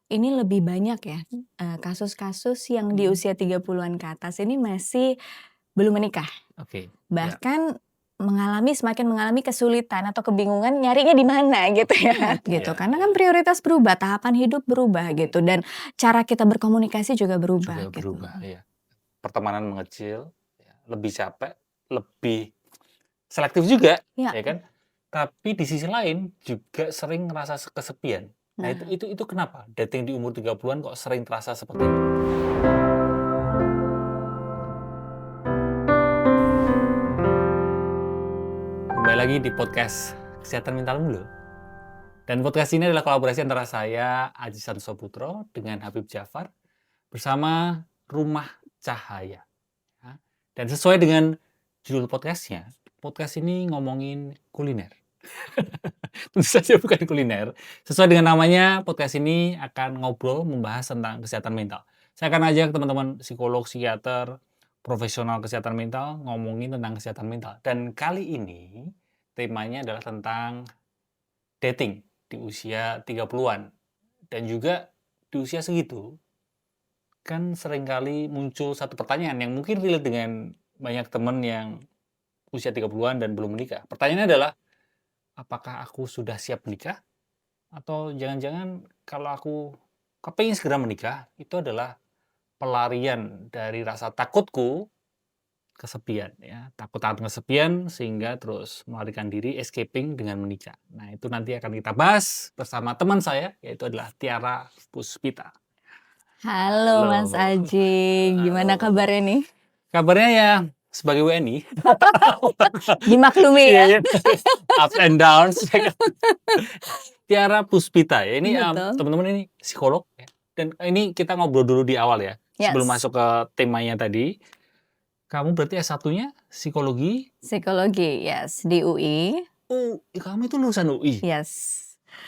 ini lebih banyak ya, kasus-kasus yang di Mhm. usia 30-an ke atas ini masih belum menikah. Oke, ya. Bahkan semakin mengalami kesulitan atau kebingungan nyarinya di mana gitu ya, gitu. Ya, Karena kan ya. prioritas berubah, tahapan hidup berubah gitu, dan cara kita berkomunikasi juga berubah Juga gitu. berubah, ya. Pertemanan mengecil, ya, lebih capek, lebih selektif juga, Ya, ya kan? Tapi di sisi lain juga sering ngerasa kesepian. Nah, itu nah. itu itu kenapa? Dating di umur 30-an kok sering terasa seperti itu? Kembali lagi di podcast Kesehatan Mental Mulu. Dan podcast ini adalah kolaborasi antara saya, Aji Santoso Putro, dengan Habib Jafar, bersama Rumah Cahaya. Ya. Dan sesuai dengan judul podcastnya, podcast ini ngomongin kuliner. Tentu saja bukan kuliner. Sesuai dengan namanya, podcast ini akan ngobrol membahas tentang kesehatan mental. Saya akan ajak teman-teman psikolog, psikiater, profesional kesehatan mental ngomongin tentang kesehatan mental. Dan kali ini temanya adalah tentang dating di usia 30-an. Dan juga di usia segitu, kan seringkali muncul satu pertanyaan yang mungkin relate dengan banyak teman yang usia 30-an dan belum menikah. Pertanyaannya adalah, apakah aku sudah siap menikah? Atau jangan-jangan kalau aku kepingin segera menikah, itu adalah pelarian dari rasa takutku kesepian ya. Takut akan kesepian sehingga terus melarikan diri, escaping dengan menikah. Nah, itu nanti akan kita bahas bersama teman saya, yaitu adalah Tiara Puspita. Halo Mas Halo. Aji, Halo. gimana kabarnya nih? Kabarnya ya sebagai WNI. Dimaklumi Iya, ya? iya. Ups and downs. Tiara Puspita ya. Ini Betul. teman-teman ini psikolog ya. Dan ini kita ngobrol dulu di awal ya. Sebelum Yes, masuk ke temanya tadi. Kamu berarti S1-nya psikologi? psikologi, yes, di UI, Kamu itu lulusan UI? yes.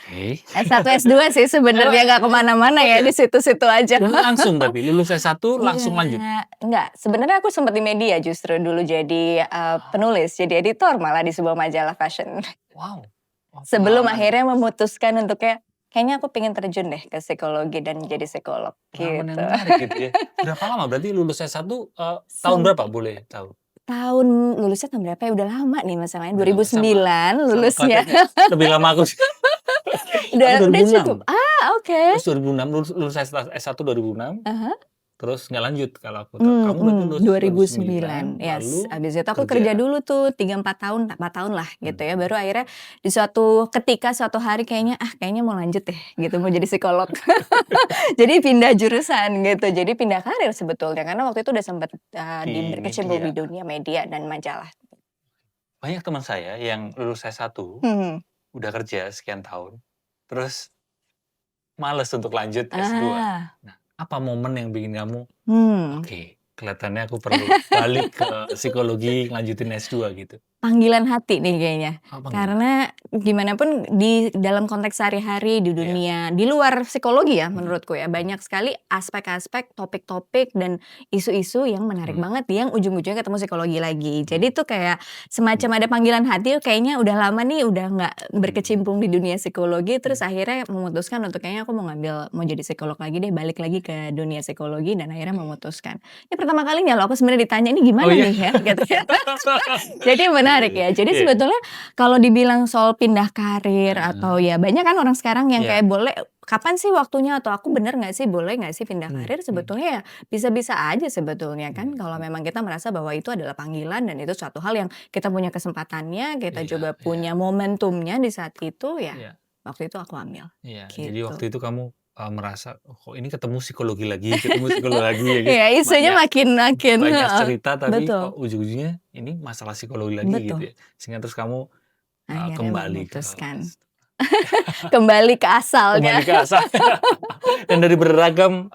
Oke. S1, S2 sih sebenarnya nggak kemana-mana Oh ya, ya? di situ-situ aja. Langsung berarti lulus S1 langsung lanjut? Enggak, sebenarnya aku sempat di media justru dulu jadi, penulis, jadi editor malah di sebuah majalah fashion. Wow. Oh, Sebelum pengalaman akhirnya memutuskan untuk kayaknya aku pengen terjun deh ke psikologi dan jadi psikolog, pengalaman yang gitu. menarik gitu ya. Berapa lama berarti lulus S1, tahun berapa Sampai boleh tahu? tahun lulusnya tahun berapa ya? Udah lama nih masalahnya, Udah lama, sama 2009 sama lulusnya. prakteknya. Lebih lama aku sih. Aku Udah cukup? 2006. Oke. Lulus 2006, lulus S1 2006. Ah hah. Terus nggak lanjut kalau aku tahu. Kamu berarti lulus 2009, 2009, yes. lalu Habis itu aku kerja kerja. dulu tuh 3, 4 tahun, 4 tahun lah gitu ya. Mhm. Baru akhirnya di suatu hari kayaknya mau lanjut deh gitu, mau jadi psikolog. Jadi pindah jurusan gitu, jadi pindah karir sebetulnya karena waktu itu udah sempet, Di berkecimpung media. di dunia media dan majalah. Banyak teman saya yang lulus S1, Mhm. udah kerja sekian tahun, terus males untuk lanjut S2. Ah, Nah, apa momen yang bikin kamu, hmm. "Oke, kelihatannya aku perlu balik ke psikologi, lanjutin S2," gitu? Panggilan hati nih kayaknya. Apa gimana? Karena gimana pun di dalam konteks sehari-hari di Iya. dunia di luar psikologi ya Mhm, menurutku ya, mhm, banyak sekali aspek-aspek, topik-topik dan isu-isu yang menarik mhm, banget yang ujung-ujungnya ketemu psikologi lagi. Jadi mhm, tuh kayak mhm, semacam ada panggilan hati, kayaknya udah lama nih udah nggak mhm, berkecimpung di dunia psikologi, terus mhm, akhirnya memutuskan untuk kayaknya aku mau jadi psikolog lagi deh, balik lagi ke dunia psikologi dan akhirnya oke. memutuskan. Ini pertama kalinya loh aku sebenarnya ditanya, "Ini Oh gimana iya? nih ya?" Gitu ya. Jadi Iya, menarik iya, ya. Jadi iya, sebetulnya kalau dibilang soal pindah karir atau heeh, ya banyak kan orang sekarang yang iya, kayak boleh kapan sih waktunya atau aku bener nggak sih, boleh nggak sih pindah mhm, karir? mhm, Sebetulnya ya bisa-bisa aja sebetulnya kan mhm, kalau mhm, memang kita merasa bahwa itu adalah panggilan dan itu suatu hal yang kita punya kesempatannya, kita iya, coba iya, punya momentumnya di saat itu ya, iya. waktu itu aku ambil, Iya, jadi waktu gitu. itu kamu, merasa, "Oh, kok ini ketemu psikologi lagi ya," gitu. Iya, isunya Banyak makin makin banyak heeh, cerita tapi kok betul ujung-ujungnya ini masalah psikologi lagi gitu betul. ya. Sehingga terus kamu, Akhirnya kembali ke memutuskan kembali ke asalnya. kembali ke asal. Dan dari beragam,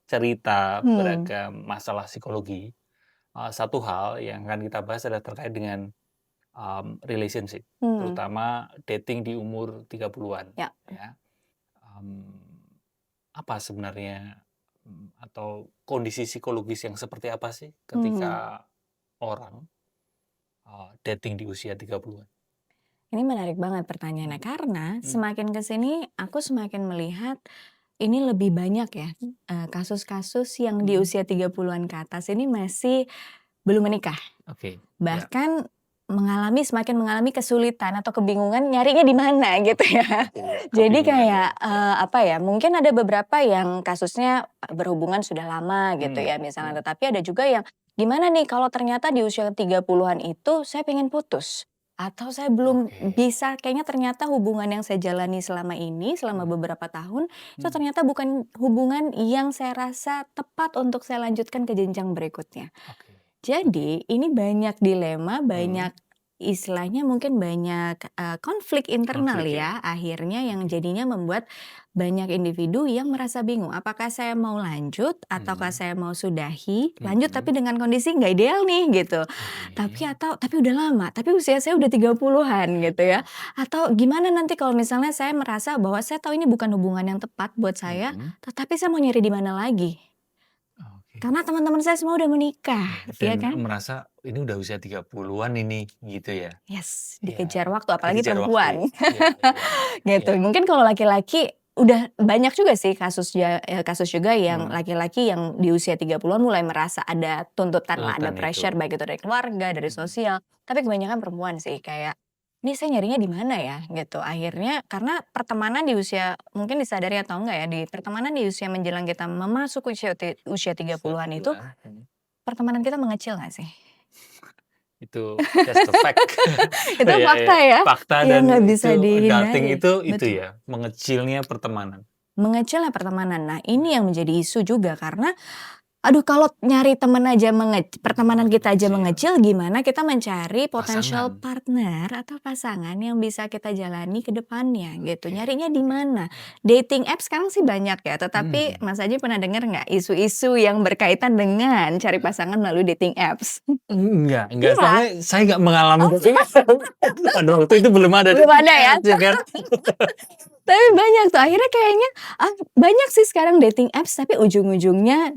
cerita, Hmm, beragam masalah psikologi, satu hal yang akan kita bahas adalah terkait dengan, relationship, hmm, terutama dating di umur 30-an ya. ya. Apa sebenarnya, atau kondisi psikologis yang seperti apa sih Mhm. ketika orang, dating di usia 30-an? Ini menarik banget pertanyaannya, Mhm, karena mhm, semakin ke sini aku semakin melihat ini lebih banyak ya, kasus-kasus yang di Mhm. usia 30-an ke atas ini masih belum menikah. Oke, ya. Bahkan semakin mengalami kesulitan atau kebingungan nyarinya di mana gitu ya. Jadi Kebingungan ya. kayak, apa ya, mungkin ada beberapa yang kasusnya, berhubungan sudah lama gitu ya misalnya, tetapi ada juga yang, gimana nih kalau ternyata di usia 30-an itu saya pengen putus, atau saya belum Oke. bisa kayaknya ternyata hubungan yang saya jalani selama ini, selama beberapa tahun, itu ternyata bukan hubungan yang saya rasa tepat untuk saya lanjutkan ke jenjang berikutnya. Oke. Jadi ini banyak dilema, Mhm. banyak istilahnya mungkin banyak, konflik internal Konflik ya, ya. akhirnya yang Oke. jadinya membuat banyak individu yang merasa bingung, apakah saya mau lanjut ataukah saya mau sudahi, lanjut tapi dengan kondisi nggak ideal nih gitu. Tapi udah lama, tapi usia saya udah 30-an gitu ya. Atau gimana nanti kalau misalnya saya merasa bahwa saya tahu ini bukan hubungan yang tepat buat saya, tetapi saya mau nyari di mana lagi? Oke. Karena teman-teman saya semua udah menikah, ya Dan kan? merasa ini udah usia 30-an ini gitu ya. Yes, Iya, dikejar waktu apalagi dikejar waktu. perempuan. Iya, iya. Gitu. Iya. Mungkin kalau laki-laki udah banyak juga sih kasus juga yang Hmm. laki-laki yang di usia 30-an mulai merasa ada tuntutan lah, ada Tuntutan itu. pressure baik itu dari keluarga, dari sosial. Tapi kebanyakan perempuan sih kayak, "Ini saya nyarinya di mana ya?" Gitu. Akhirnya karena pertemanan di usia mungkin disadari atau enggak ya, di pertemanan di usia menjelang kita memasuki usia 30-an itu, pertemanan kita mengecil nggak sih? Itu that's the fact. Itu Iya, iya. fakta ya, Fakta yang dan nggak bisa itu dating dihindari. itu Betul. ya, mengecilnya pertemanan. Mengecilnya pertemanan. Nah, ini yang menjadi isu juga karena, aduh kalau nyari temen aja pertemanan kita aja mengecil, gimana kita mencari potential Pasangan. partner atau pasangan yang bisa kita jalani ke depannya gitu. Oke. Nyarinya di mana? Dating apps sekarang sih banyak ya, tetapi Mas Aji pernah dengar nggak isu-isu yang berkaitan dengan cari pasangan melalui dating apps? Enggak, Iya. soalnya saya nggak mengalami dating apps. Pada waktu itu belum ada Belum ada ya? dating apps, kan. Tapi banyak tuh akhirnya kayaknya, banyak sih sekarang dating apps tapi ujung-ujungnya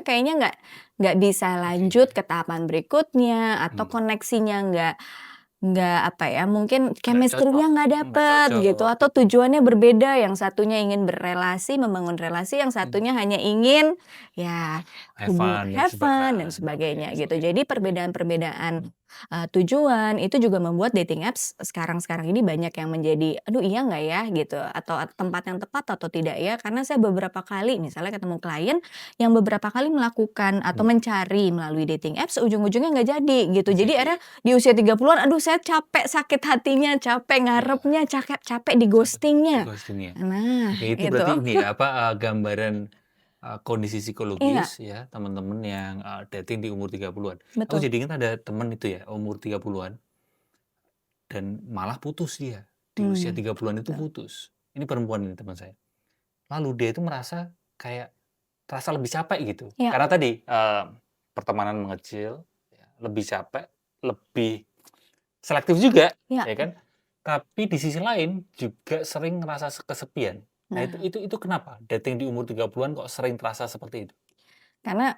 kayaknya nggak bisa lanjut ke tahapan berikutnya atau koneksinya nggak apa ya, mungkin Nggak chemistry-nya cocok, nggak nggak dapet gitu cocok. atau tujuannya berbeda, yang satunya ingin berrelasi, membangun relasi, yang satunya hanya ingin ya have fun dan sebagainya gitu. Jadi perbedaan-perbedaan, tujuan itu juga membuat dating apps sekarang-sekarang ini banyak yang menjadi, "Aduh iya nggak ya?" Gitu, atau tempat yang tepat atau tidak ya? Karena saya beberapa kali misalnya ketemu klien yang beberapa kali melakukan atau mencari melalui dating apps, ujung-ujungnya nggak jadi gitu. Jadi akhirnya di usia 30-an, aduh saya capek sakit hatinya, capek ngarepnya, capek di ghosting-nya. Ghosting-nya. Nah, Oke, itu itu. berarti ini ya, gambaran, kondisi Iya. psikologis ya, teman-teman yang, dating di umur 30-an. Aku Betul. jadi ingat ada temen itu ya, umur 30-an dan malah putus dia. Di usia 30-an itu Betul. putus. Ini perempuan ini teman saya. Lalu dia itu merasa kayak terasa lebih capek gitu. Iya. Karena tadi, pertemanan mengecil, ya, lebih capek, lebih selektif juga, Iya. ya kan? Tapi di sisi lain juga sering ngerasa kesepian. Nah, Nah. itu kenapa? Dating di umur 30-an kok sering terasa seperti itu? Karena,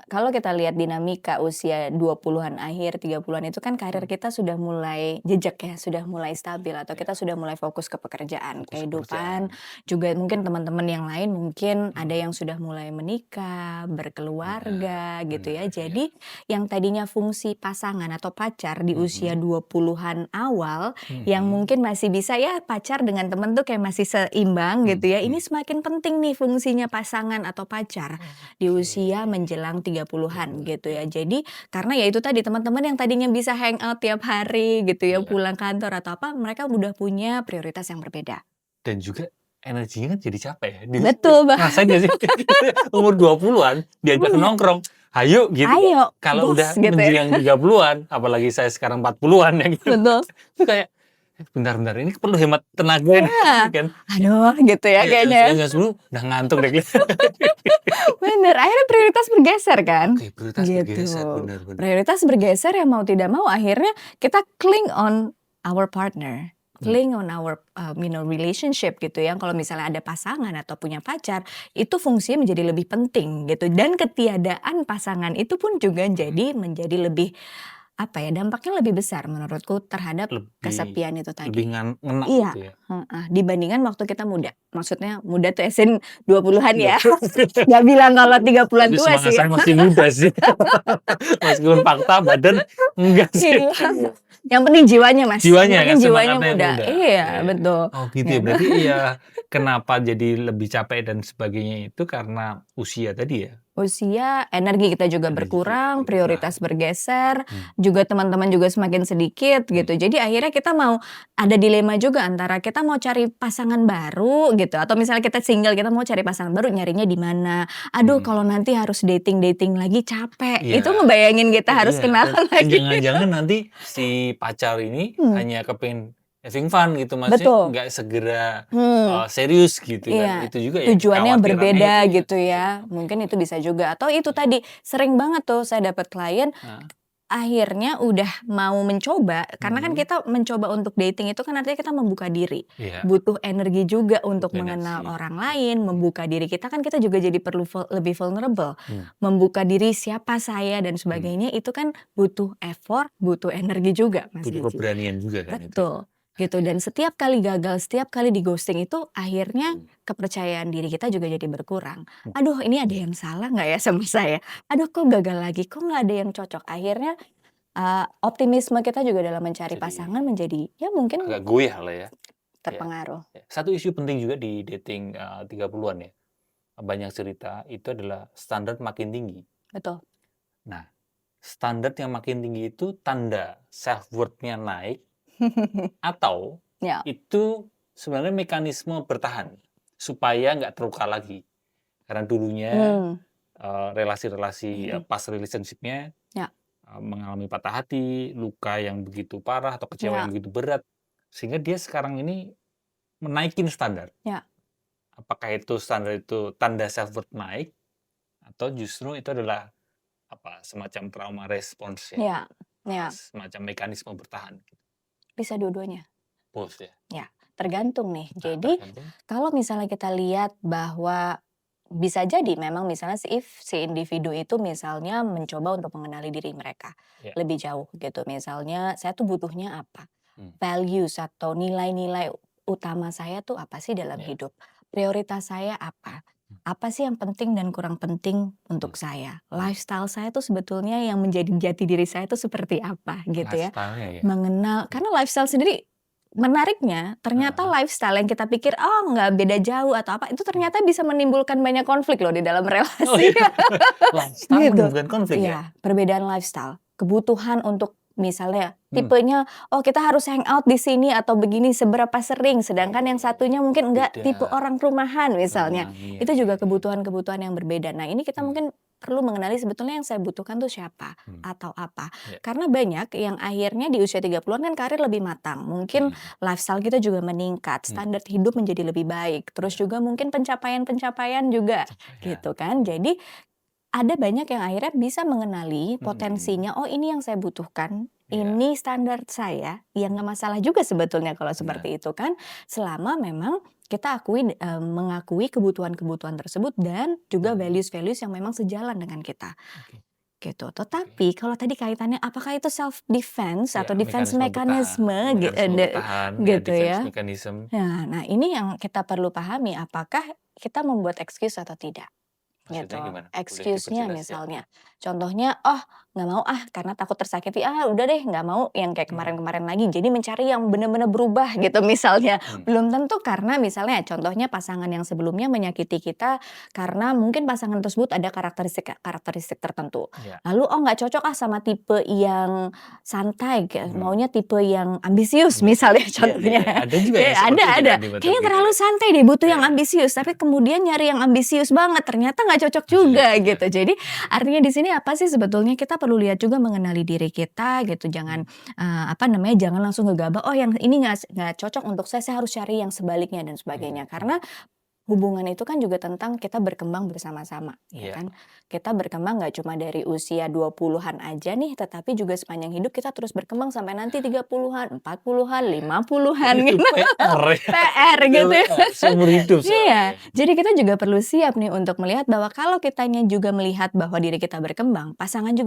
kalau kita lihat dinamika usia 20-an akhir, 30-an itu kan karir kita sudah mulai jejak ya, sudah mulai stabil atau kita sudah mulai fokus ke pekerjaan, Fokus kehidupan, pekerjaan. juga mungkin teman-teman yang lain mungkin ada yang sudah mulai menikah, berkeluarga gitu ya. Benar, Jadi yang tadinya fungsi pasangan atau pacar di usia 20-an awal, yang mungkin masih bisa ya pacar dengan temen tuh kayak masih seimbang gitu ya, ini semakin penting nih fungsinya pasangan atau pacar di usia menjelang 30-an gitu ya. Jadi karena ya itu tadi teman-teman yang tadinya bisa hangout tiap hari gitu ya, pulang kantor atau apa, mereka udah punya prioritas yang berbeda. Dan juga energinya kan jadi capek ya. Betul Ngerasain nggak sih? Umur 20-an diajak Bener. nongkrong, "Hayo," gitu. Ayo, Kalau gas udah gitu ya. menjelang 30-an, apalagi saya sekarang 40-an ya gitu. Betul. Itu kayak, bentar ini perlu hemat tenaga nih, Iya. kan. Aduh gitu ya kayaknya. Jam 10 udah ngantuk deh. Bener, akhirnya prioritas bergeser kan? Oke, prioritas bergeser, bener. Prioritas bergeser ya mau tidak mau akhirnya kita cling on our partner, cling on our, relationship gitu ya. Kalau misalnya ada pasangan atau punya pacar, itu fungsinya menjadi lebih penting gitu. Dan ketiadaan pasangan itu pun juga menjadi lebih, apa ya, dampaknya lebih besar menurutku terhadap kesepian itu tadi. Lebih ngena Iya. gitu ya. dibandingkan waktu kita muda. Maksudnya muda tuh as in 20-an Iya. ya. Nggak bilang kalau 30-an Tapi tua semangat sih ya. saya masih muda sih. Meskipun fakta badan enggak sih. Iya. Yang penting jiwanya, Mas. Yang Jiwanya penting kan jiwanya semangatnya muda. muda. Iya, Iya. betul. Oh gitu ya. Gitu. Berarti ya kenapa jadi lebih capek dan sebagainya itu karena usia tadi ya? Usia, energi kita juga Energi berkurang, prioritas bergeser, Hmm. juga teman-teman juga semakin sedikit gitu. Jadi akhirnya kita mau ada dilema juga antara kita mau cari pasangan baru gitu, atau misalnya kita single, kita mau cari pasangan baru, nyarinya di mana. Aduh, kalau nanti harus dating-dating lagi capek. Iya. Itu ngebayangin kita Oh, harus iya. kenalan Dan lagi. jangan-jangan nanti si pacar ini hanya kepengen having fun gitu, maksudnya Betul. nggak segera Hmm. serius gitu kan. Iya, Itu juga ya tujuannya kekhawatirannya berbeda itu ya. gitu ya. Mungkin itu bisa juga. Atau itu tadi, sering banget tuh saya dapat klien Nah, akhirnya udah mau mencoba, karena kan kita mencoba untuk dating itu kan artinya kita membuka diri. iya. Butuh energi juga untuk Butuh mengenal energi. orang lain, membuka diri kita kan kita juga jadi perlu lebih vulnerable. Hmm. Membuka diri siapa saya dan sebagainya itu kan butuh effort, butuh energi juga, Mas Butuh Giji. keberanian juga kan itu. Betul. Gitu, dan setiap kali gagal, setiap kali di ghosting itu akhirnya kepercayaan diri kita juga jadi berkurang. Aduh, ini ada yang salah nggak ya sama saya? Aduh, kok gagal lagi? Kok nggak ada yang cocok? Akhirnya optimisme kita juga dalam mencari Jadi pasangan menjadi ya mungkin agak goyah lah ya. terpengaruh. Ya. Satu isu penting juga di dating 30-an ya. Banyak cerita itu adalah standar makin tinggi. Betul. Nah, standar yang makin tinggi itu tanda self worth-nya naik atau Ya. itu sebenarnya mekanisme bertahan supaya nggak terluka lagi. Karena dulunya relasi-relasi past relationship-nya Ya. mengalami patah hati, luka yang begitu parah atau kecewa Ya. yang begitu berat, sehingga dia sekarang ini menaikin standar. Ya. Apakah itu standar itu tanda self worth naik atau justru itu adalah semacam trauma response ya, Ya. Ya. semacam mekanisme bertahan. Bisa dua-duanya. Both ya. Ya, tergantung nih. Nah, Jadi tergantung. kalau misalnya kita lihat bahwa bisa jadi memang misalnya si individu itu misalnya mencoba untuk mengenali diri mereka Ya. lebih jauh gitu. Misalnya saya tuh butuhnya apa? Values atau nilai-nilai utama saya tuh apa sih dalam hidup? Prioritas saya apa? Apa sih yang penting dan kurang penting untuk saya? Lifestyle saya tuh sebetulnya yang menjadi jati diri saya tuh seperti apa gitu ya. Lifestyle-nya ya. Mengenal, karena lifestyle sendiri menariknya ternyata lifestyle yang kita pikir nggak beda jauh atau apa itu ternyata bisa menimbulkan banyak konflik loh di dalam relasi. Oh iya. Lifestyle Gitu. menimbulkan konflik ya. Iya, perbedaan lifestyle, kebutuhan untuk misalnya tipenya kita harus hangout di sini atau begini seberapa sering, sedangkan yang satunya mungkin enggak, Beda. tipe orang rumahan misalnya. Iya, Itu juga kebutuhan-kebutuhan yang berbeda. Nah, ini kita mungkin perlu mengenali sebetulnya yang saya butuhkan tuh siapa atau apa. Karena banyak yang akhirnya di usia 30-an kan karir lebih matang. Mungkin lifestyle kita juga meningkat, standar hidup menjadi lebih baik. Terus juga mungkin pencapaian-pencapaian juga gitu kan. Jadi ada banyak yang akhirnya bisa mengenali potensinya, oh ini yang saya butuhkan, ini standar saya, yang nggak masalah juga sebetulnya kalau seperti itu kan, selama memang kita mengakui kebutuhan-kebutuhan tersebut dan juga values-values yang memang sejalan dengan kita. Gitu. Tetapi kalau tadi kaitannya apakah itu self defense atau defense mekanisme gitu ya. Nah, ini yang kita perlu pahami, apakah kita membuat excuse atau tidak. Gitu. Excuse-nya misalnya. Contohnya, nggak mau karena takut tersakiti, udah deh nggak mau yang kayak kemarin-kemarin lagi. Jadi mencari yang benar-benar berubah gitu misalnya. Belum tentu karena misalnya contohnya pasangan yang sebelumnya menyakiti kita karena mungkin pasangan tersebut ada karakteristik tertentu. Lalu nggak cocok sama tipe yang santai, maunya tipe yang ambisius misalnya contohnya. Ada juga ya ada. Kayaknya terlalu santai deh, butuh yang ambisius. Tapi kemudian nyari yang ambisius banget, ternyata nggak cocok juga gitu. Jadi artinya di sini apa sih sebetulnya kita perlu lihat juga mengenali diri kita gitu. Jangan jangan langsung gegabah, yang ini nggak cocok untuk saya harus cari yang sebaliknya dan sebagainya. Karena hubungan itu kan juga tentang kita berkembang bersama-sama, ya kan? Kita berkembang nggak cuma dari usia 20-an aja nih, tetapi juga sepanjang hidup kita terus berkembang sampai nanti 30-an, 40-an, 50-an gitu. PR gitu ya. Seumur hidup. Iya, jadi kita juga perlu siap nih untuk melihat bahwa kalau kitanya juga melihat bahwa diri kita berkembang, pasangan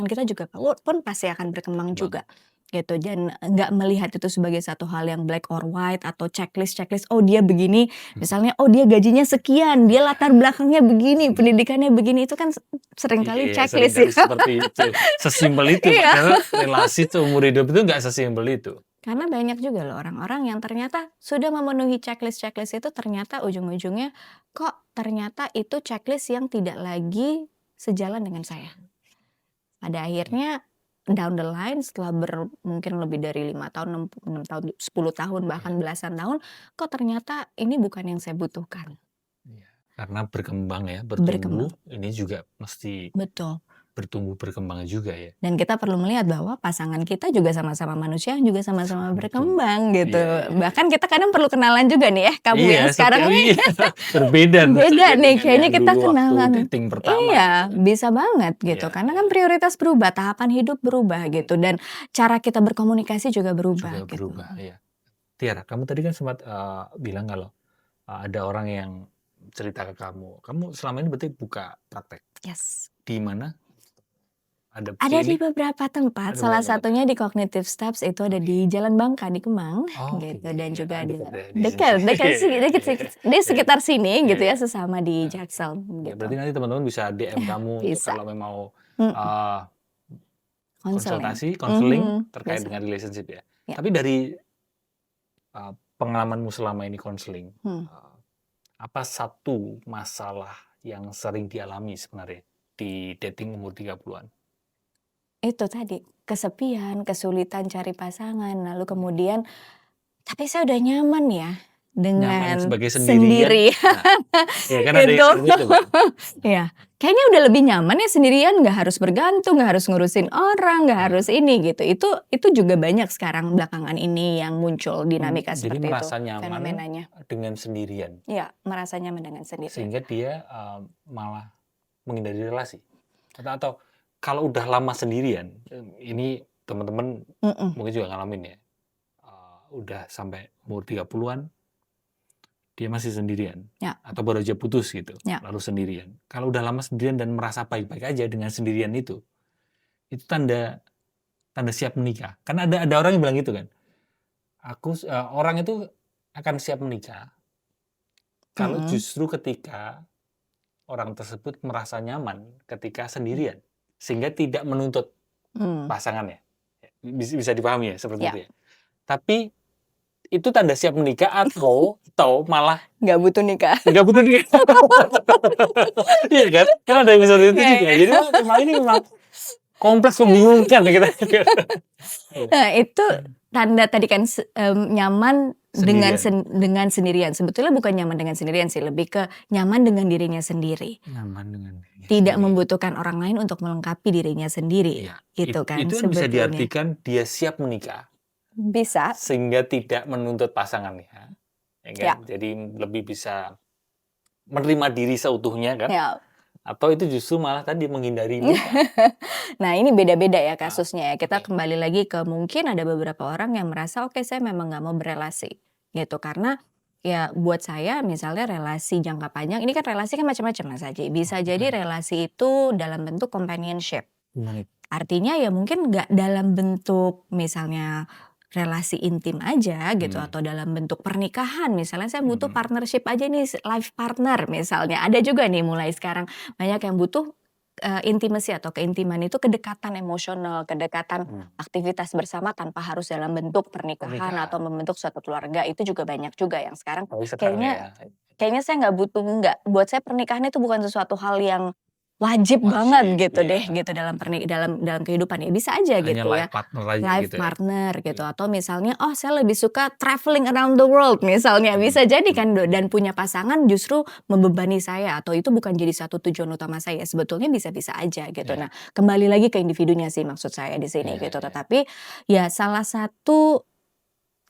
kita juga pun pasti akan berkembang juga. gitu, dan nggak melihat itu sebagai satu hal yang black or white atau checklist, oh dia begini, misalnya oh dia gajinya sekian, dia latar belakangnya begini, pendidikannya begini, itu kan seringkali Iya, checklist seringkali ya. seperti itu. Sesimpel itu, Iya. karena relasi seumur hidup itu nggak sesimpel itu. Karena banyak juga loh orang-orang yang ternyata sudah memenuhi checklist-checklist itu, ternyata ujung-ujungnya kok ternyata itu checklist yang tidak lagi sejalan dengan saya. Pada akhirnya down the line setelah mungkin lebih dari 5 tahun, 6 tahun, 10 tahun, bahkan belasan tahun, kok ternyata ini bukan yang saya butuhkan. Iya, karena berkembang ya, Berkembang. bertumbuh, ini juga mesti Betul. bertumbuh berkembang juga ya. Dan kita perlu melihat bahwa pasangan kita juga sama-sama manusia, juga sama-sama Bertumbuh. berkembang gitu. Iya. Bahkan kita kadang perlu kenalan juga nih ya, kamu Iya, yang sekarang setiap nih. iya, berbeda Beda rasanya nih, dengan kayaknya yang kita dulu waktu kenalan. dating pertama Iya, gitu kan. bisa banget gitu. Iya, Karena iya. kan prioritas berubah, tahapan hidup berubah gitu, dan cara kita berkomunikasi juga berubah Juga gitu. berubah, iya. Tiara, kamu tadi kan sempat bilang kalau ada orang yang cerita ke kamu selama ini berarti buka praktek Yes. di mana? Adopsi Ada ini di beberapa tempat, ada salah beberapa tempat. satunya di Cognitive Steps, itu ada di Oke. Jalan Bangka di Kemang Oke, gitu, dan ya, juga dekat ada ya di sini. dekat dekat Iya, dekat iya, di iya, sekitar sini iya, gitu ya, iya. sesama di Nah, Jaksel ya gitu. berarti nanti teman-teman bisa DM kamu untuk Bisa. kalau memang mau Mhm. Konseling. konsultasi, konseling terkait Bisa. dengan relationship ya. Ya. Tapi dari pengalamanmu selama ini konseling, apa satu masalah yang sering dialami sebenarnya di dating umur 30-an? Itu tadi, kesepian, kesulitan cari pasangan, lalu kemudian tapi saya udah nyaman ya Nyaman dengan sebagai sendiri. sendirian. Nah, ya kan ada yang Gitu. seperti itu kan. Ya, kayaknya udah lebih nyaman ya sendirian, nggak harus bergantung, nggak harus ngurusin orang, nggak harus ini gitu. Itu juga banyak sekarang belakangan ini yang muncul dinamika Jadi seperti itu, merasa nyaman fenomenanya. dengan sendirian. Iya, merasa nyaman dengan sendirian. Sehingga dia malah menghindari relasi. Atau kalau udah lama sendirian, ini teman-teman mungkin juga ngalamin ya. Udah sampai umur 30-an, dia masih sendirian. Ya. Atau baru aja putus gitu, Ya. lalu sendirian. Kalau udah lama sendirian dan merasa baik-baik aja dengan sendirian itu tanda siap menikah. Kan ada orang yang bilang gitu kan, orang itu akan siap menikah kalau justru ketika orang tersebut merasa nyaman ketika sendirian, sehingga tidak menuntut pasangannya. Bisa dipahami ya seperti Ya. itu ya. Tapi itu tanda siap menikah atau malah nggak butuh nikah. nggak butuh nikah. Iya kan? Kan ada yang seperti itu Iya, juga. iya. Jadi memang ini memang kompleks, membingungkan ya kita. Nah, itu tanda tadi kan nyaman dengan sendirian. Sebetulnya bukan nyaman dengan sendirian sih, lebih ke nyaman dengan dirinya sendiri. Nyaman dengan dirinya Tidak sendiri. membutuhkan orang lain untuk melengkapi dirinya sendiri. Iya. Gitu kan Itu bisa sebetulnya. diartikan dia siap menikah. Bisa. Sehingga tidak menuntut pasangannya. Ya kan? Ya. Jadi lebih bisa menerima diri seutuhnya kan? Ya. Atau itu justru malah tadi menghindari luka. Nah, ini beda-beda ya kasusnya ya. Kita kembali lagi ke mungkin ada beberapa orang yang merasa oke, saya memang nggak mau berelasi gitu, karena ya buat saya misalnya relasi jangka panjang ini kan relasi kan macam-macam Mas Aji. Bisa jadi relasi itu dalam bentuk companionship. Artinya ya mungkin nggak dalam bentuk misalnya relasi intim aja gitu, atau dalam bentuk pernikahan misalnya saya butuh partnership aja nih, life partner misalnya. Ada juga nih mulai sekarang banyak yang butuh intimacy atau keintiman itu kedekatan emosional, kedekatan aktivitas bersama tanpa harus dalam bentuk pernikahan atau membentuk suatu keluarga. Itu juga banyak juga yang sekarang kayaknya saya nggak butuh, buat saya pernikahan itu bukan sesuatu hal yang wajib banget gitu deh gitu dalam kehidupan ya. Bisa aja hanya gitu life ya. partner aja Life gitu ya. partner gitu, atau misalnya saya lebih suka traveling around the world misalnya. Bisa jadi kan, dan punya pasangan justru membebani saya atau itu bukan jadi satu tujuan utama saya. Sebetulnya bisa-bisa aja gitu. Nah, kembali lagi ke individunya sih maksud saya di sini gitu. Tetapi ya salah satu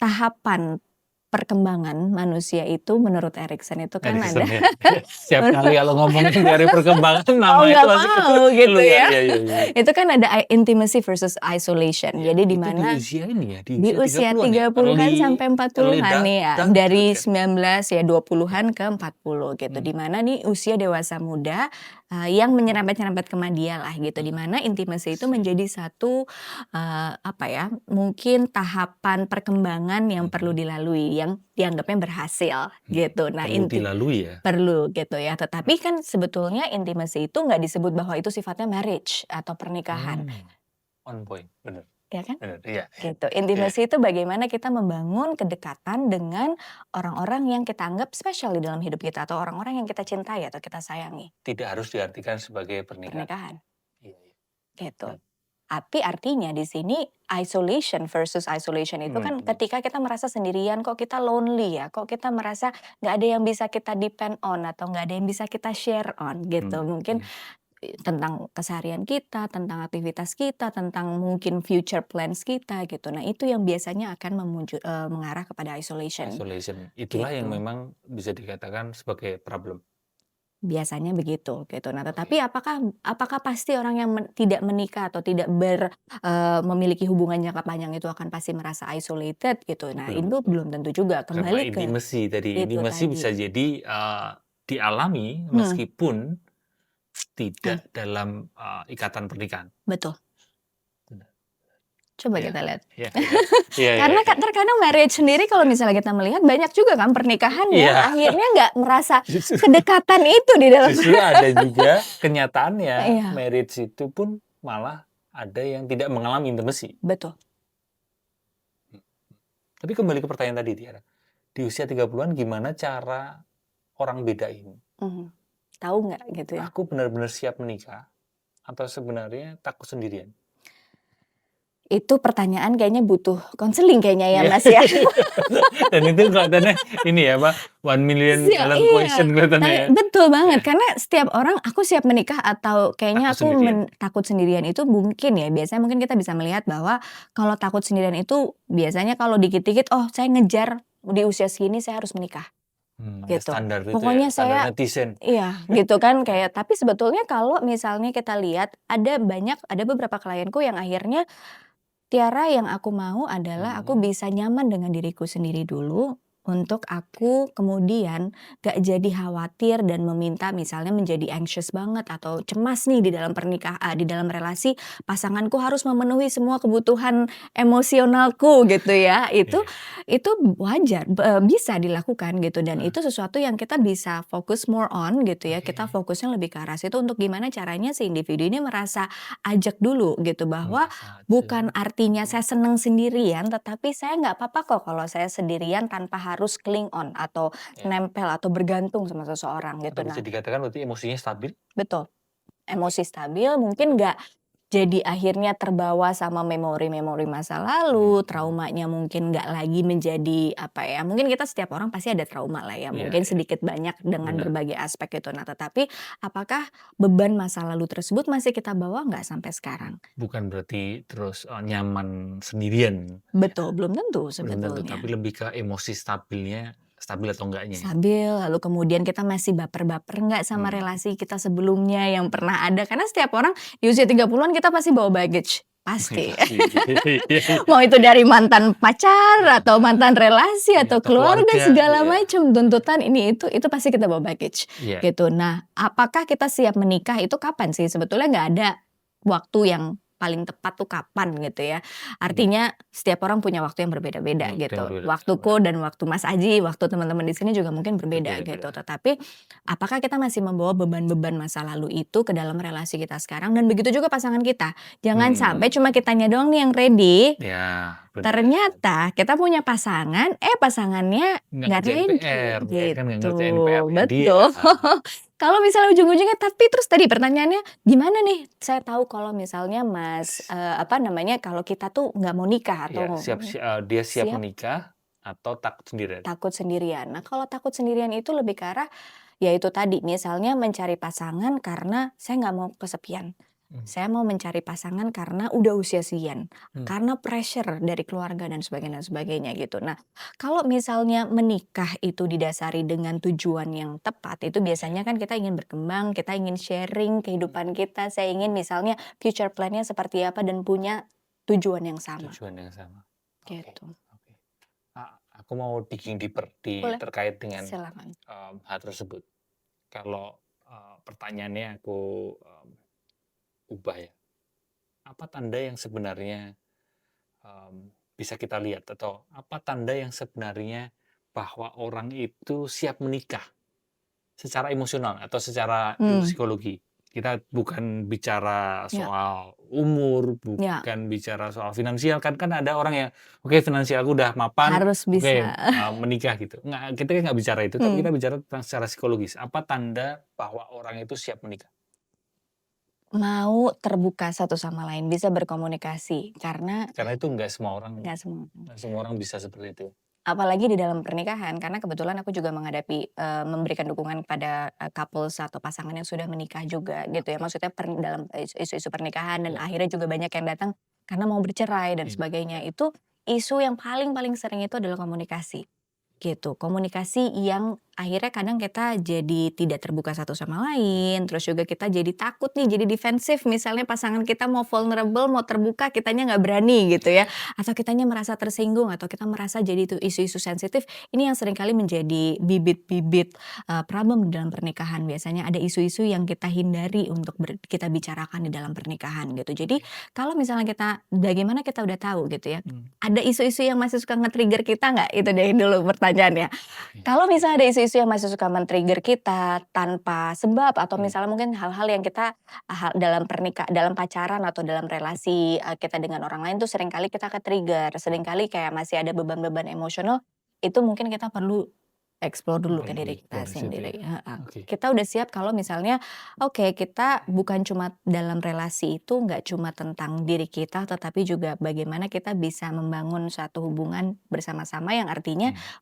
tahapan perkembangan manusia itu menurut Erikson itu kan Erikson, ada. ya. Setiap kali kalau ngomongin dari perkembangan nama itu nggak pasti mau gitu ya. Iya. Itu kan ada intimacy versus isolation. Jadi di mana di usia ini ya, di usia 30-an sampai 40-an nih ya. Dari 19 ya 20-an ke 40 gitu. Di mana nih usia dewasa muda yang menyerempet-nyerempet ke media lah gitu, di mana intimacy itu menjadi satu, apa ya, mungkin tahapan perkembangan yang perlu dilalui, yang dianggapnya berhasil gitu. Nah Perlu dilalui ya? perlu gitu ya, tetapi kan sebetulnya intimacy itu nggak disebut bahwa itu sifatnya marriage atau pernikahan, On point, bener ya kan? bener, iya. Gitu. Intimacy itu bagaimana kita membangun kedekatan dengan orang-orang yang kita anggap spesial di dalam hidup kita atau orang-orang yang kita cintai atau kita sayangi. Tidak harus diartikan sebagai pernikahan. Pernikahan, Iya iya. gitu. Tapi artinya di sini isolation versus isolation itu kan ketika kita merasa sendirian, kok kita lonely ya, kok kita merasa nggak ada yang bisa kita depend on atau nggak ada yang bisa kita share on gitu. Mungkin tentang keseharian kita, tentang aktivitas kita, tentang mungkin future plans kita gitu. Nah itu yang biasanya akan mengarah kepada isolation. Isolation, itulah yang Gitu. memang bisa dikatakan sebagai problem. Biasanya begitu gitu. Nah tetapi apakah pasti orang yang tidak menikah atau tidak memiliki hubungan jangka panjang itu akan pasti merasa isolated gitu. Nah itu belum tentu juga. Karena Kembali ke intimacy tadi, itu intimacy tadi. bisa jadi dialami meskipun tidak dalam ikatan pernikahan. Betul. Benar. Coba Iya. kita lihat. Iya, iya. Karena terkadang marriage sendiri kalau misalnya kita melihat banyak juga kan pernikahan yang Iya. akhirnya nggak merasa kedekatan itu di dalam. Justru ada juga kenyataannya Iya. marriage itu pun malah ada yang tidak mengalami intimacy. Betul. Tapi kembali ke pertanyaan tadi Tiara, di usia 30-an gimana cara orang bedain? Tahu nggak gitu ya? Aku benar-benar siap menikah atau sebenarnya takut sendirian? Itu pertanyaan kayaknya butuh konseling kayaknya ya Mas ya. Dan itu kelihatannya ini ya Pak, $1 million question kelihatannya ya. Betul banget, karena setiap orang aku siap menikah atau kayaknya Takut aku sendirian. takut sendirian itu mungkin ya, biasanya mungkin kita bisa melihat bahwa kalau takut sendirian itu biasanya kalau dikit-dikit, oh saya ngejar di usia segini saya harus menikah. Gitu. Standar itu Pokoknya ya, standar saya netizen. iya, gitu kan kayak tapi sebetulnya kalau misalnya kita lihat ada beberapa klienku yang akhirnya, Tiara yang aku mau adalah aku bisa nyaman dengan diriku sendiri dulu, untuk aku kemudian gak jadi khawatir dan meminta misalnya menjadi anxious banget atau cemas nih di dalam di dalam relasi pasanganku harus memenuhi semua kebutuhan emosionalku gitu ya. Itu wajar, bisa dilakukan gitu dan itu sesuatu yang kita bisa fokus more on gitu ya. Kita fokusnya lebih ke arah situ untuk gimana caranya si individu ini merasa ajak dulu gitu bahwa bukan artinya saya senang sendirian, tetapi saya nggak apa-apa kok kalau saya sendirian tanpa harus cling on atau nempel atau bergantung sama seseorang gitu. Atau bisa dikatakan berarti emosinya stabil? Betul. Emosi stabil mungkin nggak jadi akhirnya terbawa sama memori-memori masa lalu, traumanya mungkin nggak lagi menjadi apa ya, mungkin kita setiap orang pasti ada trauma lah ya, mungkin sedikit banyak dengan berbagai aspek itu. Nah tetapi apakah beban masa lalu tersebut masih kita bawa nggak sampai sekarang? Bukan berarti terus nyaman sendirian. Betul, belum tentu Belum tentu, sebetulnya. tapi lebih ke emosi stabilnya, stabil atau enggaknya. Stabil, lalu kemudian kita masih baper-baper nggak sama relasi kita sebelumnya yang pernah ada. Karena setiap orang di usia 30-an kita pasti bawa baggage, pasti. Mau itu dari mantan pacar atau mantan relasi atau keluarga segala macam tuntutan ini itu pasti kita bawa baggage gitu. Nah, apakah kita siap menikah itu kapan sih? Sebetulnya nggak ada waktu yang paling tepat tuh kapan gitu ya. Artinya setiap orang punya waktu yang berbeda-beda gitu. Waktuku dan waktu Mas Aji, waktu teman-teman di sini juga mungkin berbeda gitu. Tetapi apakah kita masih membawa beban-beban masa lalu itu ke dalam relasi kita sekarang dan begitu juga pasangan kita. Jangan sampai cuma kitanya doang nih yang ready. Ternyata kita punya pasangan, pasangannya nggak ready gitu. Betul. Kalau misalnya ujung-ujungnya tapi terus tadi pertanyaannya gimana nih saya tahu kalau misalnya Mas kalau kita tuh nggak mau nikah atau dia siap menikah atau takut sendirian? Takut sendirian. Nah kalau takut sendirian itu lebih ke arah ya itu tadi misalnya mencari pasangan karena saya nggak mau kesepian. Saya mau mencari pasangan karena udah usia sekian, karena pressure dari keluarga dan sebagainya gitu. Nah, kalau misalnya menikah itu didasari dengan tujuan yang tepat, itu biasanya kan kita ingin berkembang, kita ingin sharing kehidupan kita, saya ingin misalnya future plan-nya seperti apa dan punya tujuan yang sama. Tujuan yang sama. Gitu. Aku mau digging deeper terkait dengan Silakan. hal tersebut. Kalau pertanyaannya aku ubah ya. Apa tanda yang sebenarnya bisa kita lihat, atau apa tanda yang sebenarnya bahwa orang itu siap menikah secara emosional atau secara Hmm, psikologi? Kita bukan bicara ya, soal umur, ya, bukan bicara soal finansial, kan ada orang yang, "Oke, finansialku udah mapan, harus oke, bisa. menikah," gitu. Kita kan nggak bicara itu, tapi Hmm. kita bicara tentang secara psikologis. Apa tanda bahwa orang itu siap menikah? Mau terbuka satu sama lain, bisa berkomunikasi, karena Karena itu nggak semua. nggak semua orang bisa seperti itu. Apalagi di dalam pernikahan, karena kebetulan aku juga menghadapi, memberikan dukungan kepada, couples atau pasangan yang sudah menikah juga gitu ya. Oke, Maksudnya dalam isu-isu pernikahan, dan ya, akhirnya juga banyak yang datang karena mau bercerai dan iya, sebagainya. Itu isu yang paling paling sering itu adalah komunikasi. Gitu, komunikasi yang akhirnya kadang kita jadi tidak terbuka satu sama lain, terus juga kita jadi takut nih, jadi defensif, misalnya pasangan kita mau vulnerable, mau terbuka, kitanya nggak berani gitu ya, iya, atau kitanya merasa tersinggung, atau kita merasa jadi itu isu-isu sensitif, ini yang seringkali menjadi bibit-bibit, problem di dalam pernikahan. Biasanya ada isu-isu yang kita hindari untuk kita bicarakan di dalam pernikahan gitu. Jadi oke, kalau misalnya kita bagaimana kita udah tahu gitu ya, mmm, ada isu-isu yang masih suka nge-trigger kita nggak? Itu deh dulu pertanyaannya. oke, Kalau misalnya ada isu-isu yang masih suka men-trigger kita tanpa sebab, atau mmm, misalnya mungkin hal-hal yang kita dalam dalam pacaran atau dalam relasi, kita dengan orang lain tuh seringkali kita ke-trigger, seringkali kayak masih ada beban-beban emosional, itu mungkin kita perlu explore dulu ke perlu diri kita di-explore di situ sendiri, ya? heeh. Oke, Kita udah siap kalau misalnya, oke, kita bukan cuma dalam relasi itu nggak cuma tentang diri kita, tetapi juga bagaimana kita bisa membangun suatu hubungan bersama-sama yang artinya mmm,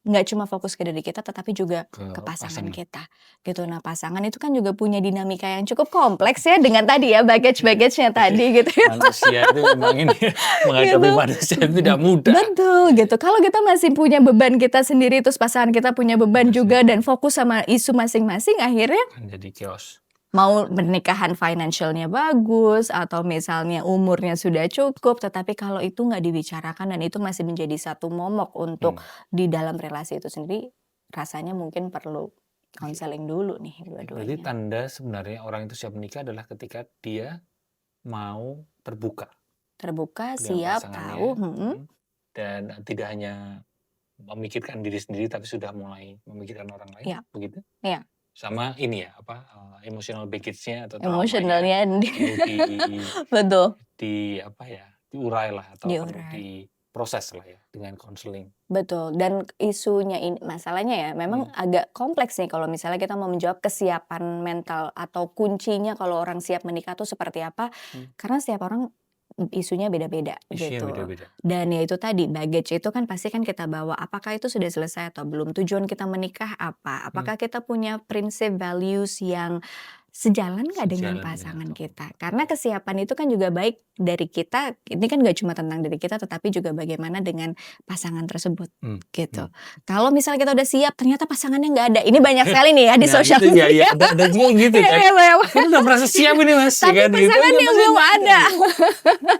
nggak cuma fokus ke diri kita, tetapi juga ke ke pasangan pasangan. kita, gitu. Nah, pasangan itu kan juga punya dinamika yang cukup kompleks ya, dengan tadi ya, Iya, baggage-baggage-nya oke. tadi gitu ya, Manusia itu memang ini ya, menghadapi gitu. manusia itu tidak mudah. Betul, gitu. Kalau kita masih punya beban kita sendiri, terus pasangan kita punya beban Masih juga dan fokus sama isu masing-masing, akhirnya akan jadi chaos. mau pernikahan financial-nya bagus, atau misalnya umurnya sudah cukup, tetapi kalau itu nggak dibicarakan dan itu masih menjadi satu momok untuk Mmm, di dalam relasi itu sendiri, rasanya mungkin perlu oke. konseling dulu nih Oke, berarti dua-duanya. tanda sebenarnya orang itu siap menikah adalah ketika dia mau terbuka Terbuka, dengan siap, tahu, pasangannya, dan tidak hanya memikirkan diri sendiri, tapi sudah mulai memikirkan orang lain, iya, begitu? iya, Sama ini ya, apa, emotional baggage-nya atau traumanya emosionalnya perlu betul, apa ya, diurailah atau perlu diurai. diproses lah ya dengan konseling. Betul, dan isunya ini masalahnya ya memang Mmm, agak kompleks nih kalau misalnya kita mau menjawab kesiapan mental atau kuncinya kalau orang siap menikah tuh seperti apa, mmm, karena setiap orang isunya beda-beda isunya gitu. beda-beda. Dan ya itu tadi, baggage itu kan pasti kan kita bawa, apakah itu sudah selesai atau belum? Tujuan kita menikah apa? Mmm, Apakah kita punya prinsip, values yang sejalan nggak dengan sejalan dengan pasangan atau kita? Karena kesiapan itu kan juga baik dari kita, ini kan nggak cuma tentang diri kita, tetapi juga bagaimana dengan pasangan tersebut, mmm, gitu. mmm. Kalau misalnya kita udah siap, ternyata pasangannya nggak ada, ini banyak sekali nih ya di Nah sosial itu ya, ya media. ada juga yang gitu Iya kan. iya, banyak Aku banget. udah merasa siap ini Mas, ya Tapi kan gitu, tapi pasangannya pasangan belum nggak ada ada. nih.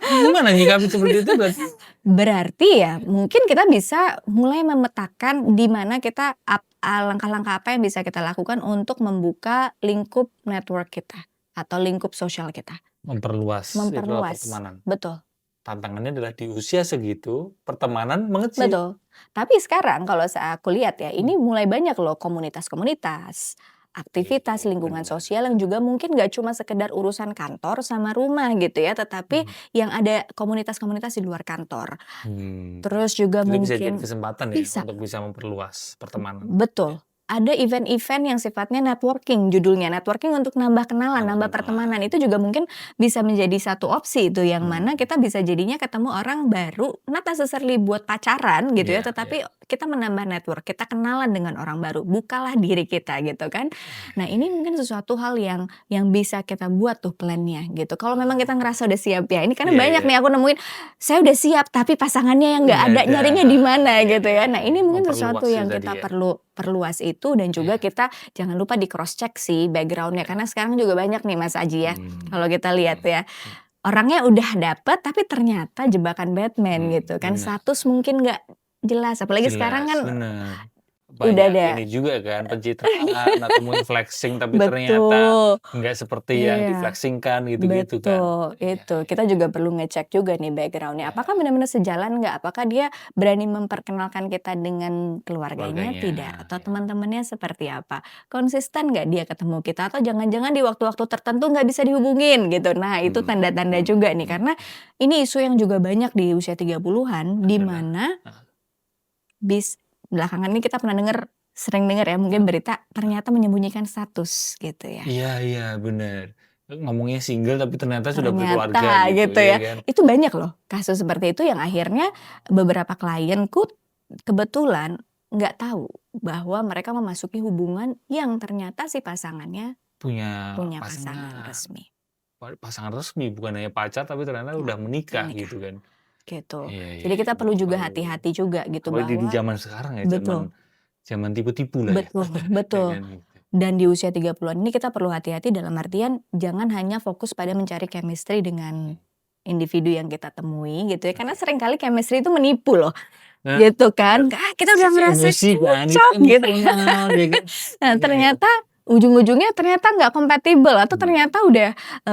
Gimana nyikapi seperti itu berarti? Berarti ya mungkin kita bisa mulai memetakan di mana kita langkah-langkah apa yang bisa kita lakukan untuk membuka lingkup network kita atau lingkup sosial kita. Memperluas itulah Memperluas, pertemanan. betul. Tantangannya adalah di usia segitu, pertemanan mengecil. Betul. Tapi sekarang kalau aku lihat ya, Mmm, ini mulai banyak loh komunitas-komunitas, aktivitas oke, lingkungan benar. sosial yang juga mungkin nggak cuma sekedar urusan kantor sama rumah gitu ya, tetapi Mhm, yang ada komunitas-komunitas di luar kantor. mmm. Terus juga Itu bisa jadi mungkin kesempatan ya bisa. untuk bisa memperluas pertemanan, ya, Betul. Ada event-event yang sifatnya networking, judulnya networking untuk nambah kenalan, nambah nambah pertemanan. kenalan. Itu juga mungkin bisa menjadi satu opsi itu, yang mana Mmm, kita bisa jadinya ketemu orang baru, not necessarily buat pacaran gitu ya, iya, iya. tetapi kita menambah network, kita kenalan dengan orang baru, bukalah diri kita gitu kan. Nah, ini mungkin sesuatu hal yang bisa kita buat tuh plan-nya gitu. Kalau memang kita ngerasa udah siap ya, ini karena Iya, banyak iya. nih aku nemuin, saya udah siap tapi pasangannya yang nggak Nggak ada, ada. nyarinya di mana Iya, gitu iya, ya. Nah, iya. ini mungkin sesuatu Memperluas itu yang tadi kita ya. perlu perluas itu, dan juga Iya, kita jangan lupa di cross check sih background-nya, iya. karena sekarang juga banyak nih Mas Aji ya, Mmm, kalau kita lihat mhm, ya, mhm, orangnya udah dapet tapi ternyata jebakan Batman gitu kan, bener. status mungkin nggak jelas, apalagi sekarang Jelas, kan bener. Udah banyak ada. ini juga kan, pencitraan atau mungkin flexing tapi ternyata Betul. nggak seperti yang Iya. di-flexing-kan gitu-gitu kan. Betul, Iya itu. iya Kita juga perlu ngecek juga nih background-nya. iya, Apakah benar-benar sejalan nggak? Apakah dia berani memperkenalkan kita dengan keluarganya? keluarganya, Tidak. Atau iya. teman-temannya seperti apa? Konsisten nggak dia ketemu kita? Atau jangan-jangan di waktu-waktu tertentu nggak bisa dihubungin gitu. Nah, itu Mhm tanda-tanda mhm juga nih. mhm, Karena ini isu yang juga banyak di usia 30-an, di benar, mana heeh belakangan ini kita pernah sering dengar ya mungkin heeh berita heeh. ternyata menyembunyikan status gitu ya. Iya iya, bener. Ngomongnya single tapi ternyata sudah berkeluarga Ternyata gitu, gitu iya ya. kan? Itu banyak loh kasus seperti itu yang akhirnya beberapa klienku kebetulan nggak tahu bahwa mereka memasuki hubungan yang ternyata si pasangannya Punya punya pasangan pasangan, resmi. pasangan resmi bukan hanya pacar tapi ternyata Ya, udah menikah menikah gitu kan. gitu. Iya iya Jadi iya, kita perlu memang juga perlu. hati-hati juga gitu Apalagi di bahwa zaman sekarang ya, zaman betul, zaman tipu-tipu lah ya. betul, Ya betul. kan gitu. Dan di usia 30-an ini kita perlu hati-hati dalam artian jangan hanya fokus pada mencari chemistry dengan individu yang kita temui gitu ya. Karena Oke. seringkali chemistry itu menipu loh. Nah, Gitu bener. kan, kita udah ngerasa Emosi kan, itu cocok gitu. emosional ya kan. Nah Iya iya. ternyata ujung-ujungnya ternyata nggak kompatibel atau Mhm. ternyata udah,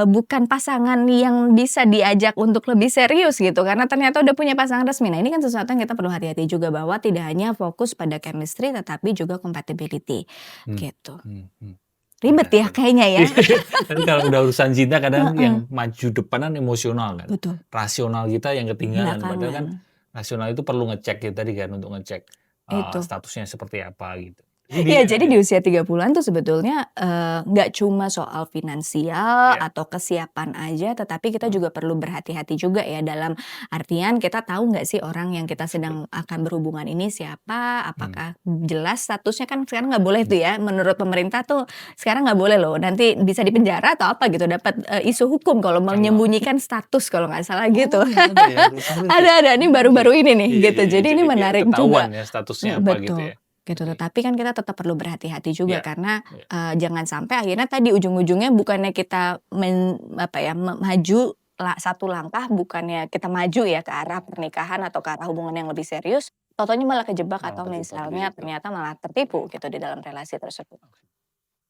bukan pasangan yang bisa diajak untuk lebih serius gitu karena ternyata udah punya pasangan resmi. Nah ini kan sesuatu yang kita perlu hati-hati juga bahwa tidak hanya fokus pada chemistry tetapi juga compatibility, Mmm, gitu. mhm mhm. Ribet Benar ya benar. kayaknya ya? Tapi kalau udah urusan cinta kadang Heeh, yang maju depan kan emosional kan. betul, Rasional kita yang ketinggalan, padahal kan belakangan, rasional itu perlu ngecek ya tadi kan, untuk ngecek, itu. statusnya seperti apa gitu. Ya, Jadi jadi di usia 30-an tuh sebetulnya, nggak cuma soal finansial ya, atau kesiapan aja, tetapi kita mhm, juga perlu berhati-hati juga ya dalam artian kita tahu nggak sih orang yang kita betul, sedang akan berhubungan ini siapa, mhm apakah jelas statusnya kan sekarang nggak boleh mhm. tuh ya, menurut pemerintah tuh sekarang nggak boleh loh, nanti bisa dipenjara atau apa gitu, dapat, isu hukum kalau Kalau menyembunyikan status kalau nggak salah oh gitu. ya ada ya urusan itu ya? Ada, ini Oh iya. baru-baru ini nih Iya gitu, iya iya, jadi ini jadi biar menarik ketahuan juga. ya statusnya apa gitu Betul, ya? gitu. Oke. Tetapi kan kita tetap perlu berhati-hati juga Iya karena, iya, jangan sampai akhirnya tadi ujung-ujungnya bukannya kita apa ya, maju satu langkah bukannya kita maju ya ke arah pernikahan atau ke arah hubungan yang lebih serius, tahu-tahunya malah kejebak malah atau terjebak di misalnya situ. ternyata malah tertipu gitu di dalam relasi tersebut.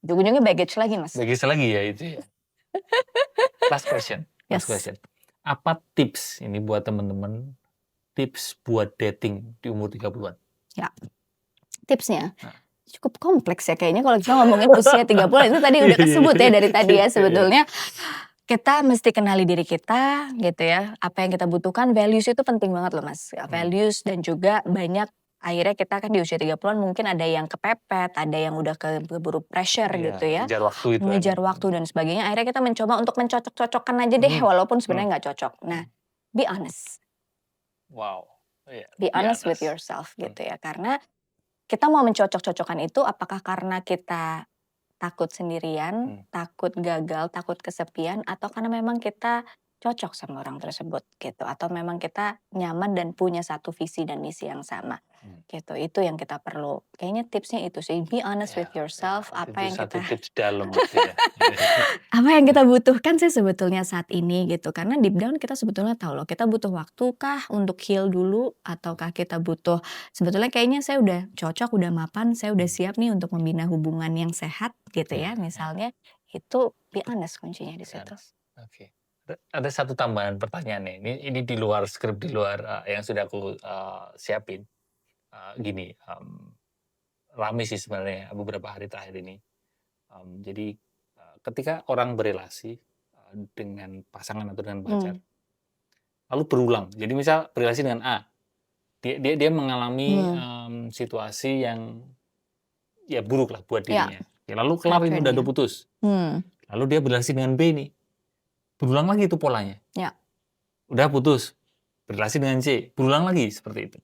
Ujung-ujungnya baggage lagi, Mas. Bagi saya lagi ya itu ya. Last question last Yes, question. Apa tips ini buat teman-teman, tips buat dating di umur 30-an? ya. Tipsnya Nah. cukup kompleks ya kayaknya kalau kita ngomongin usia 30 itu tadi Iya udah iya kesebut ya dari tadi ya iya iya. sebetulnya. Kita mesti kenali diri kita gitu ya, apa yang kita butuhkan, values itu penting banget loh Mas, ya, Mmm, values dan juga banyak akhirnya kita kan di usia 30-an mungkin ada yang kepepet, ada yang udah keburu pressure iya, gitu ya, ngejar waktu itu kan. mengejar waktu dan sebagainya, akhirnya kita mencoba untuk mencocok-cocokkan aja deh Mhm walaupun mhm sebenarnya nggak cocok. Nah, be honest, wow, iya, be be honest with honest. yourself Mmm, gitu ya, karena kita mau mencocok-cocokkan itu apakah karena kita takut sendirian, mmm, takut gagal, takut kesepian, atau karena memang kita cocok sama orang tersebut gitu, atau memang kita nyaman dan punya satu visi dan misi yang sama mmm, gitu. Itu yang kita perlu. Kayaknya tipsnya itu sih, be honest iya with iya, yourself, itu satu kita tips dalam itu ya. Iya iya. apa yang kita butuhkan sih sebetulnya saat ini gitu. Karena deep down kita sebetulnya tahu loh, kita butuh waktu kah untuk heal dulu ataukah kita butuh sebetulnya kayaknya saya udah cocok, udah mapan, saya udah Mmm, siap nih untuk membina hubungan yang sehat gitu iya ya iya, misalnya. Itu be honest kuncinya di be situ. honest. Oke. Ada satu tambahan pertanyaan nih, ini di luar skrip, di luar, yang sudah aku, siapin. Gini, rame sih sebenarnya beberapa hari terakhir ini. Jadi, ketika orang berelasi, dengan pasangan atau dengan pacar, Mmm, lalu berulang. Jadi misal berelasi dengan A, dia mengalami, hmm, situasi yang ya buruk lah buat ya dirinya. Ya lalu kelar itu udah pattern-nya. putus, Hmm, lalu dia berelasi dengan B nih, berulang lagi itu polanya. ya, Udah putus, berelasi dengan C, berulang lagi seperti itu.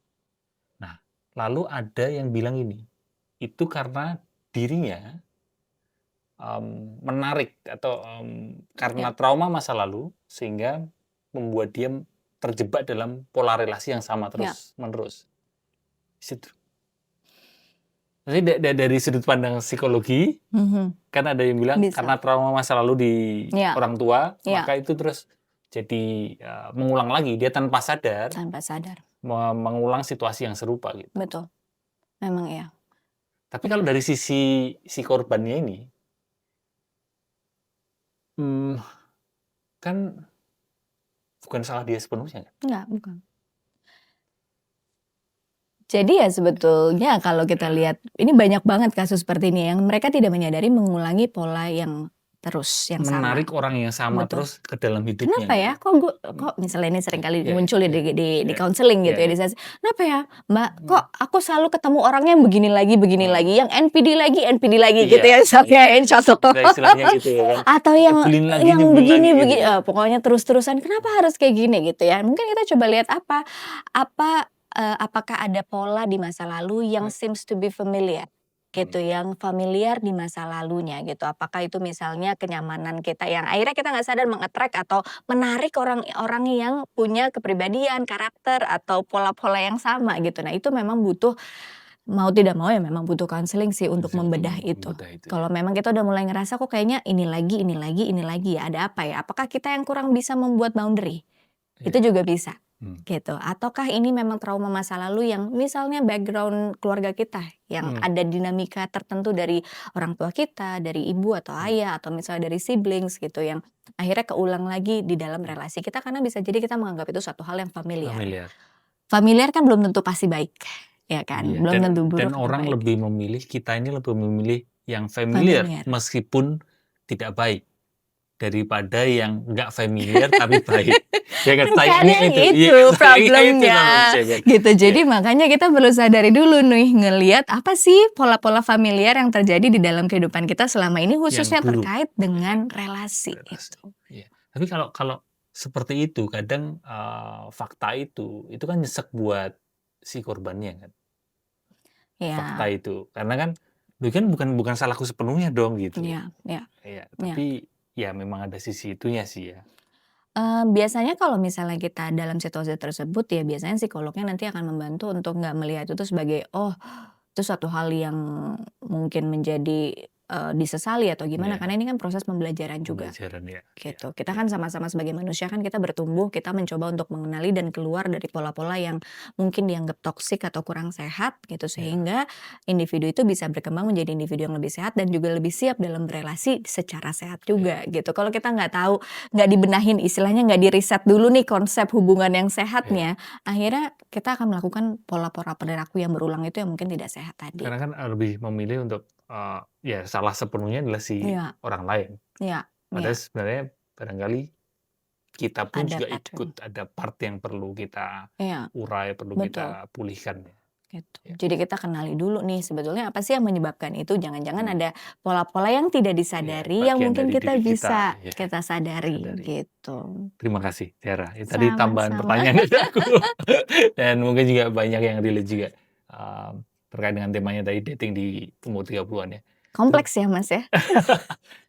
Nah, lalu ada yang bilang ini, itu karena dirinya menarik atau, karena ya, trauma masa lalu, sehingga membuat dia terjebak dalam pola relasi yang sama ya, terus-menerus. Di situ. Jadi dari sudut pandang psikologi, mhm, kan ada yang bilang bisa. karena trauma masa lalu di Ya, orang tua, ya, maka itu terus jadi, mengulang lagi, dia tanpa sadar tanpa sadar. mengulang situasi yang serupa gitu. Betul, memang iya. Tapi kalau dari sisi si korbannya ini, kan bukan salah dia sepenuhnya kan? Enggak, bukan. Jadi ya sebetulnya kalau kita lihat, ini banyak banget kasus seperti ini yang mereka tidak menyadari mengulangi pola yang terus, yang sama. Menarik orang yang sama Betul. terus ke dalam hidupnya Kenapa ya? gitu. Kok misalnya ini sering kali Iya, muncul iya, di iya, counseling gitu ya, iya, di sesi, "Kenapa ya Mbak, kok aku selalu ketemu orangnya yang begini lagi, yang NPD lagi," gitu Iya, ya misalnya yang contoh. Nah, istilahnya gitu ya kan. Atau yang Nyebelin lagi, yang nyebelin lagi gitu. pokoknya terus-terusan, kenapa harus kayak gini gitu ya. Mungkin kita coba lihat apakah ada pola di masa lalu yang seems to be familiar gitu, yang familiar di masa lalunya gitu. Apakah itu misalnya kenyamanan kita yang akhirnya kita nggak sadar meng-attract atau menarik orang-orang yang punya kepribadian, karakter, atau pola-pola yang sama gitu. Nah itu memang butuh, mau tidak mau ya memang butuh counseling sih untuk membedah itu. Membedah itu ya. Kalau memang kita udah mulai ngerasa kok kayaknya ini lagi ya, ada apa ya? Apakah kita yang kurang bisa membuat boundary? Itu Iya. juga bisa. Gitu. Ataukah ini memang trauma masa lalu yang misalnya background keluarga kita yang ada dinamika tertentu dari orang tua kita, dari ibu atau ayah, atau misalnya dari siblings gitu yang akhirnya keulang lagi di dalam relasi kita karena bisa jadi kita menganggap itu suatu hal yang familiar. Familiar. Familiar kan belum tentu pasti baik, ya kan? Iya, Belum tentu dan buruk atau orang baik. lebih memilih, kita ini lebih memilih yang familiar Familiar. meskipun tidak baik daripada yang nggak familiar tapi baik. Ya kan? Kadang Sayangnya itu. itu Iya, sayangnya itu problemnya, manusia kan. gitu. Jadi Iya. makanya kita perlu sadari dulu nih, ngelihat apa sih pola-pola familiar yang terjadi di dalam kehidupan kita selama ini khususnya buruk. terkait dengan relasi itu. Iya. Tapi kalau seperti itu kadang fakta itu kan nyesek buat si korbannya kan. Fakta Ya, itu. Karena kan itu kan bukan salahku sepenuhnya dong gitu. ya, ya, Iya, ya. tapi ya memang ada sisi itunya sih ya. Biasanya kalau misalnya kita dalam situasi tersebut ya biasanya psikolognya nanti akan membantu untuk nggak melihat itu sebagai, oh itu suatu hal yang mungkin menjadi, disesali atau gimana, Iya. karena ini kan proses pembelajaran juga. Pembelajaran ya. Gitu. Kita kan sama-sama sebagai manusia kan kita bertumbuh, kita mencoba untuk mengenali dan keluar dari pola-pola yang mungkin dianggap toksik atau kurang sehat gitu, sehingga individu itu bisa berkembang menjadi individu yang lebih sehat dan juga lebih siap dalam berelasi secara sehat juga gitu. Kalau kita nggak tahu, nggak dibenahin istilahnya nggak di-riset dulu nih konsep hubungan yang sehatnya, akhirnya kita akan melakukan pola-pola perilaku yang berulang itu yang mungkin tidak sehat tadi. Karena kan lebih memilih untuk ya salah sepenuhnya adalah si Iya, orang lain. iya, iya. Padahal sebenarnya barangkali kita pun Ada juga pattern. ikut ada part yang perlu kita Iya, urai, perlu betul. kita pulihkan ya. Gitu. Ya. Jadi kita kenali dulu nih sebetulnya apa sih yang menyebabkan itu, jangan-jangan ada pola-pola yang tidak disadari yang bagian mungkin dari kita diri bisa ya. kita sadari Sadari. gitu. Terima kasih Tiara. Tadi tambahan Sama-sama. pertanyaan dari aku. Dan mungkin juga banyak yang relate juga terkait dengan temanya tadi dating di umur 30-an ya. Kompleks ya Mas ya?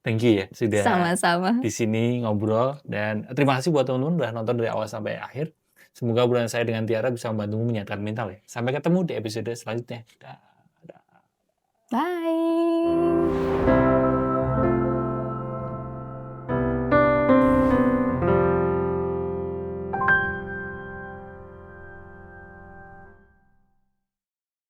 Thank you ya sudah Sama-sama. di sini ngobrol dan terima kasih buat teman-teman udah nonton dari awal sampai akhir. Semoga obrolan saya dengan Tiara bisa membantumu menyatakan mental ya. Sampai ketemu di episode selanjutnya. Dah. Bye.